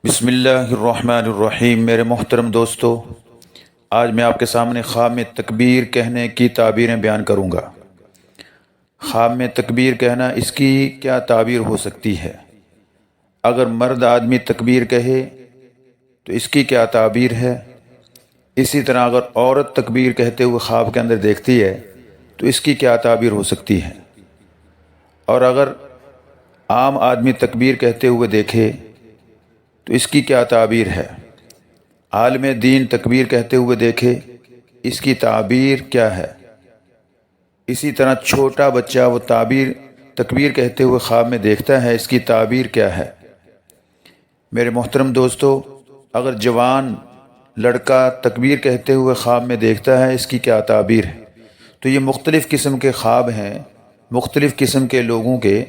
بسم اللہ الرحمن الرحیم۔ میرے محترم دوستو، آج میں آپ کے سامنے خواب میں تکبیر کہنے کی تعبیریں بیان کروں گا۔ خواب میں تکبیر کہنا، اس کی کیا تعبیر ہو سکتی ہے؟ اگر مرد آدمی تکبیر کہے تو اس کی کیا تعبیر ہے؟ اسی طرح اگر عورت تکبیر کہتے ہوئے خواب کے اندر دیکھتی ہے تو اس کی کیا تعبیر ہو سکتی ہے؟ اور اگر عام آدمی تکبیر کہتے ہوئے دیکھے تو اس کی کیا تعبیر ہے؟ عالم دین تکبیر کہتے ہوئے دیکھے، اس کی تعبیر کیا ہے؟ اسی طرح چھوٹا بچہ وہ تکبیر کہتے ہوئے خواب میں دیکھتا ہے، اس کی تعبیر کیا ہے؟ میرے محترم دوستو، اگر جوان لڑکا تکبیر کہتے ہوئے خواب میں دیکھتا ہے، اس کی کیا تعبیر ہے؟ تو یہ مختلف قسم کے خواب ہیں، مختلف قسم کے لوگوں کے،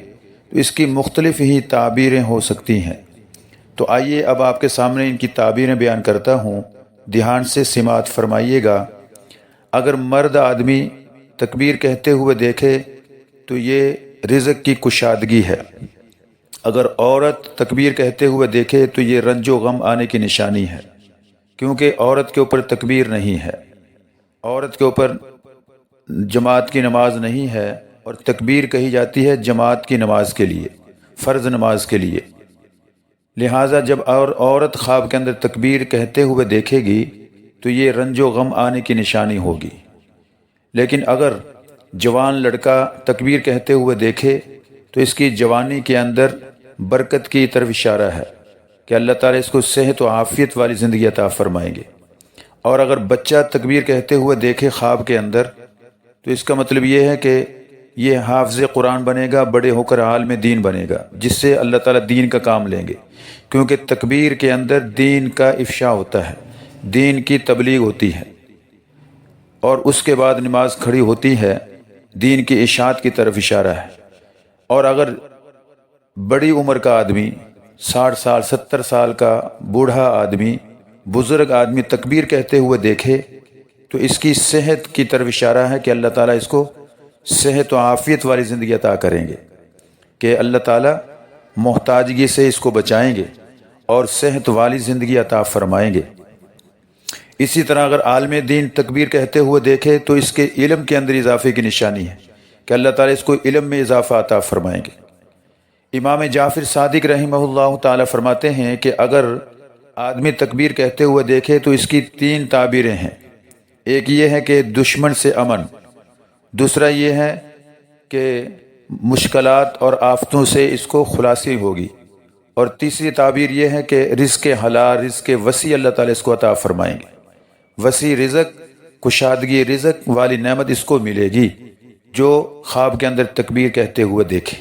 تو اس کی مختلف ہی تعبیریں ہو سکتی ہیں۔ تو آئیے اب آپ کے سامنے ان کی تعبیریں بیان کرتا ہوں، دھیان سے سماعت فرمائیے گا۔ اگر مرد آدمی تکبیر کہتے ہوئے دیکھے تو یہ رزق کی کشادگی ہے۔ اگر عورت تکبیر کہتے ہوئے دیکھے تو یہ رنج و غم آنے کی نشانی ہے، کیونکہ عورت کے اوپر تکبیر نہیں ہے، عورت کے اوپر جماعت کی نماز نہیں ہے، اور تکبیر کہی جاتی ہے جماعت کی نماز کے لیے، فرض نماز کے لیے۔ لہٰذا جب عورت خواب کے اندر تکبیر کہتے ہوئے دیکھے گی تو یہ رنج و غم آنے کی نشانی ہوگی۔ لیکن اگر جوان لڑکا تکبیر کہتے ہوئے دیکھے تو اس کی جوانی کے اندر برکت کی طرف اشارہ ہے کہ اللہ تعالیٰ اس کو صحت و عافیت والی زندگی عطا فرمائیں گے۔ اور اگر بچہ تکبیر کہتے ہوئے دیکھے خواب کے اندر تو اس کا مطلب یہ ہے کہ یہ حافظ قرآن بنے گا، بڑے ہو کر عالم دین بنے گا، جس سے اللہ تعالیٰ دین کا کام لیں گے، کیونکہ تکبیر کے اندر دین کا افشا ہوتا ہے، دین کی تبلیغ ہوتی ہے، اور اس کے بعد نماز کھڑی ہوتی ہے، دین کی اشاعت کی طرف اشارہ ہے۔ اور اگر بڑی عمر کا آدمی، 60 سال 70 سال کا بوڑھا آدمی، بزرگ آدمی تکبیر کہتے ہوئے دیکھے تو اس کی صحت کی طرف اشارہ ہے کہ اللہ تعالیٰ اس کو صحت و عافیت والی زندگی عطا کریں گے، کہ اللہ تعالیٰ محتاجگی سے اس کو بچائیں گے اور صحت والی زندگی عطا فرمائیں گے۔ اسی طرح اگر عالم دین تکبیر کہتے ہوئے دیکھے تو اس کے علم کے اندر اضافے کی نشانی ہے کہ اللہ تعالیٰ اس کو علم میں اضافہ عطا فرمائیں گے۔ امام جعفر صادق رحمہ اللہ تعالیٰ فرماتے ہیں کہ اگر آدمی تکبیر کہتے ہوئے دیکھے تو اس کی 3 تعبیریں ہیں۔ ایک یہ ہے کہ دشمن سے امن، دوسرا یہ ہے کہ مشکلات اور آفتوں سے اس کو خلاصی ہوگی، اور تیسری تعبیر یہ ہے کہ رزق حلال، رزق وسیع اللہ تعالیٰ اس کو عطا فرمائیں گے۔ وسیع رزق، کشادگی رزق والی نعمت اس کو ملے گی جو خواب کے اندر تکبیر کہتے ہوئے دیکھے۔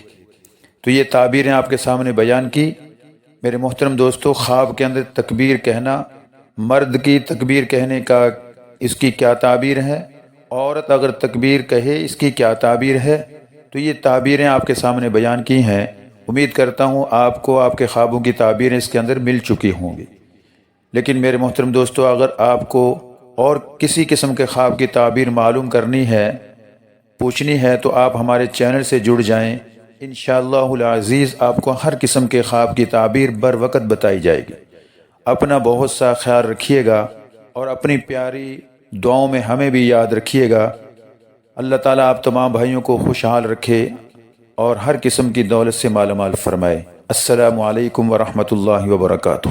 تو یہ تعبیریں آپ کے سامنے بیان کی۔ میرے محترم دوستو، خواب کے اندر تکبیر کہنا، مرد کی تکبیر کہنے کا اس کی کیا تعبیر ہے، عورت اگر تکبیر کہے اس کی کیا تعبیر ہے، تو یہ تعبیریں آپ کے سامنے بیان کی ہیں۔ امید کرتا ہوں آپ کو آپ کے خوابوں کی تعبیریں اس کے اندر مل چکی ہوں گی۔ لیکن میرے محترم دوستو، اگر آپ کو اور کسی قسم کے خواب کی تعبیر معلوم کرنی ہے، پوچھنی ہے، تو آپ ہمارے چینل سے جڑ جائیں۔ انشاءاللہ العزیز آپ کو ہر قسم کے خواب کی تعبیر بر وقت بتائی جائے گی۔ اپنا بہت سا خیال رکھیے گا، اور اپنی پیاری دعاؤں میں ہمیں بھی یاد رکھیے گا۔ اللہ تعالیٰ آپ تمام بھائیوں کو خوشحال رکھے اور ہر قسم کی دولت سے مالا مال فرمائے۔ السلام علیکم ورحمۃ اللہ وبرکاتہ۔